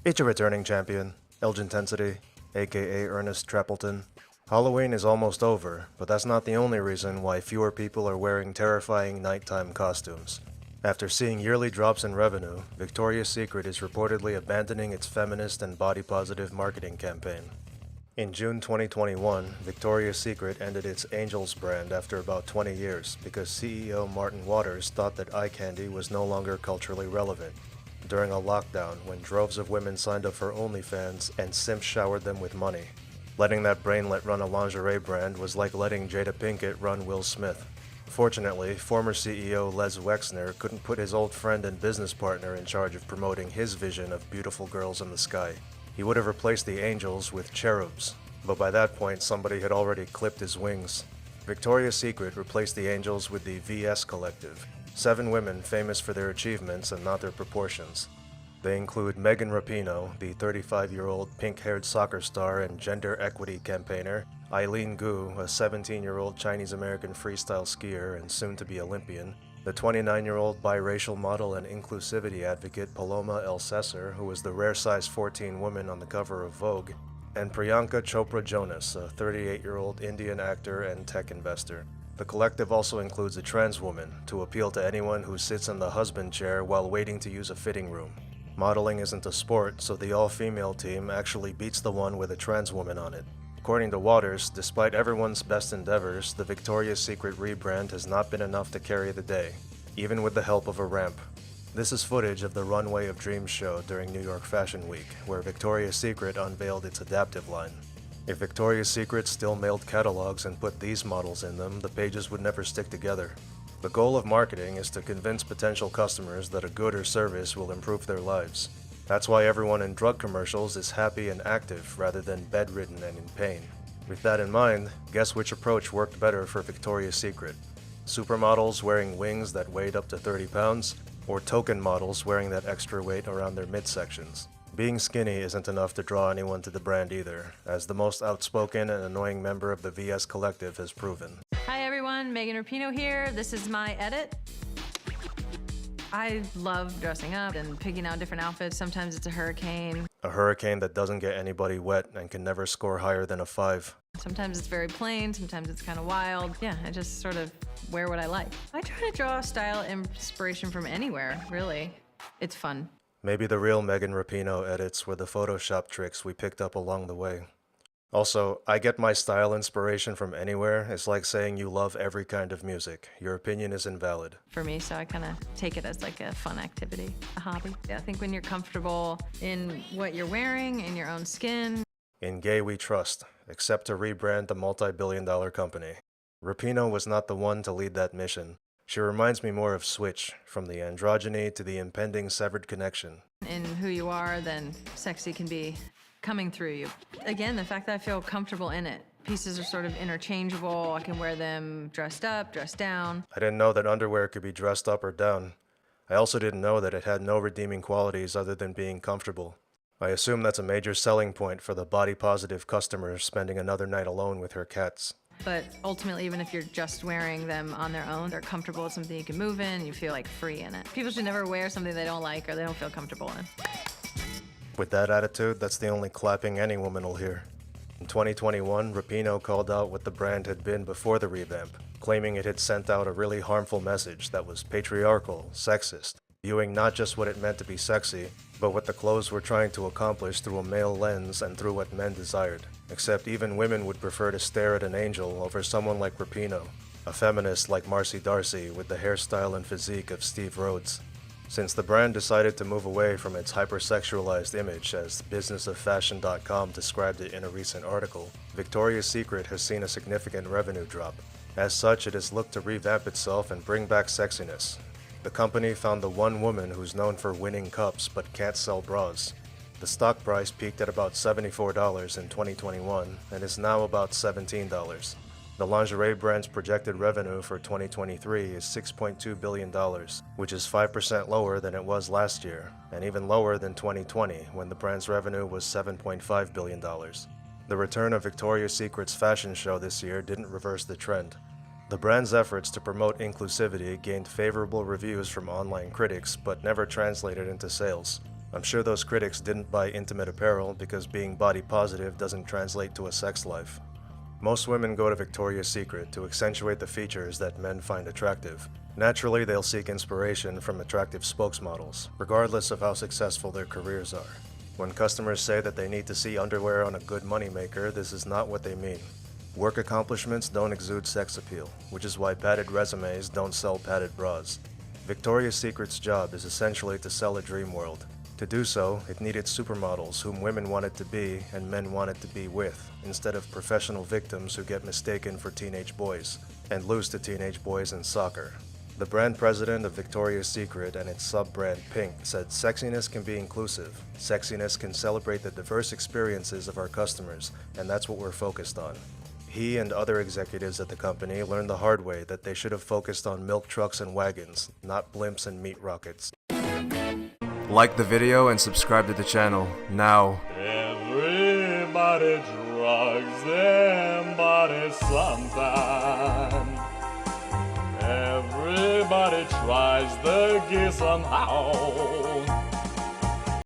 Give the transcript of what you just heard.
It's your returning champion, Elgintensity, aka Ernest Trappleton. Halloween is almost over, but that's not the only reason why fewer people are wearing terrifying nighttime costumes. After seeing yearly drops in revenue, Victoria's Secret is reportedly abandoning its feminist and body-positive marketing campaign. In June 2021, Victoria's Secret ended its Angels brand after about 20 years because CEO Martin Waters thought that eye candy was no longer culturally relevant. During a lockdown when droves of women signed up for OnlyFans and simps showered them with money. Letting that brainlet run a lingerie brand was like letting Jada Pinkett run Will Smith. Fortunately, former CEO Les Wexner couldn't put his old friend and business partner in charge of promoting his vision of beautiful girls in the sky. He would have replaced the angels with cherubs, but by that point somebody had already clipped his wings. Victoria's Secret replaced the angels with the VS Collective, 7 women famous for their achievements and not their proportions. They include Megan Rapinoe, the 35-year-old pink-haired soccer star and gender equity campaigner, Eileen Gu, a 17-year-old Chinese-American freestyle skier and soon-to-be Olympian, the 29-year-old biracial model and inclusivity advocate Paloma El Cesar, who was the rare size 14 woman on the cover of Vogue, and Priyanka Chopra Jonas, a 38-year-old Indian actor and tech investor. The collective also includes a trans woman to appeal to anyone who sits in the husband chair while waiting to use a fitting room. Modeling isn't a sport, so the all-female team actually beats the one with a trans woman on it. According to Waters, despite everyone's best endeavors, the Victoria's Secret rebrand has not been enough to carry the day, even with the help of a ramp. This is footage of the Runway of Dreams show during New York Fashion Week, where Victoria's Secret unveiled its adaptive line. If Victoria's Secret still mailed catalogs and put these models in them, the pages would never stick together. The goal of marketing is to convince potential customers that a good or service will improve their lives. That's why everyone in drug commercials is happy and active rather than bedridden and in pain. With that in mind, guess which approach worked better for Victoria's Secret? Supermodels wearing wings that weighed up to 30 pounds, or token models wearing that extra weight around their midsections? Being skinny isn't enough to draw anyone to the brand either, as the most outspoken and annoying member of the VS Collective has proven. Hi everyone, Megan Rapinoe here. This is my edit. I love dressing up and picking out different outfits. Sometimes it's a hurricane. A hurricane that doesn't get anybody wet and can never score higher than a 5. Sometimes it's very plain, sometimes it's kind of wild. Yeah, I just sort of wear what I like. I try to draw style inspiration from anywhere, really. It's fun. Maybe the real Megan Rapinoe edits were the Photoshop tricks we picked up along the way. Also, I get my style inspiration from anywhere. It's like saying you love every kind of music. Your opinion is invalid. For me, so I kind of take it as like a fun activity, a hobby. I think when you're comfortable in what you're wearing, in your own skin. In gay we trust, except to rebrand the multi-billion-dollar company. Rapinoe was not the one to lead that mission. She reminds me more of Switch, from the androgyny to the impending severed connection. In who you are, then sexy can be coming through you. Again, the fact that I feel comfortable in it. Pieces are sort of interchangeable. I can wear them dressed up, dressed down. I didn't know that underwear could be dressed up or down. I also didn't know that it had no redeeming qualities other than being comfortable. I assume that's a major selling point for the body-positive customer spending another night alone with her cats. But ultimately, even if you're just wearing them on their own, they're comfortable. It's something you can move in, you feel like free in it. People should never wear something they don't like or they don't feel comfortable in. With that attitude, that's the only clapping any woman will hear. In 2021, Rapinoe called out what the brand had been before the revamp, claiming it had sent out a really harmful message that was patriarchal, sexist, viewing not just what it meant to be sexy, but what the clothes were trying to accomplish through a male lens and through what men desired. Except even women would prefer to stare at an angel over someone like Rapinoe, a feminist like Marcy Darcy with the hairstyle and physique of Steve Rhodes. Since the brand decided to move away from its hypersexualized image, as businessoffashion.com described it in a recent article, Victoria's Secret has seen a significant revenue drop. As such, it has looked to revamp itself and bring back sexiness. The company found the one woman who's known for winning cups but can't sell bras. The stock price peaked at about $74 in 2021 and is now about $17. The lingerie brand's projected revenue for 2023 is $6.2 billion, which is 5% lower than it was last year, and even lower than 2020 when the brand's revenue was $7.5 billion. The return of Victoria's Secret's fashion show this year didn't reverse the trend. The brand's efforts to promote inclusivity gained favorable reviews from online critics but never translated into sales. I'm sure those critics didn't buy intimate apparel because being body positive doesn't translate to a sex life. Most women go to Victoria's Secret to accentuate the features that men find attractive. Naturally, they'll seek inspiration from attractive spokesmodels, regardless of how successful their careers are. When customers say that they need to see underwear on a good moneymaker, this is not what they mean. Work accomplishments don't exude sex appeal, which is why padded resumes don't sell padded bras. Victoria's Secret's job is essentially to sell a dream world. To do so, it needed supermodels whom women wanted to be and men wanted to be with, instead of professional victims who get mistaken for teenage boys, and lose to teenage boys in soccer. The brand president of Victoria's Secret and its sub-brand Pink said sexiness can be inclusive. Sexiness can celebrate the diverse experiences of our customers, and that's what we're focused on. He and other executives at the company learned the hard way that they should have focused on milk trucks and wagons, not blimps and meat rockets. Like the video and subscribe to the channel, now. Everybody drugs their body sometime. Everybody tries the gear somehow.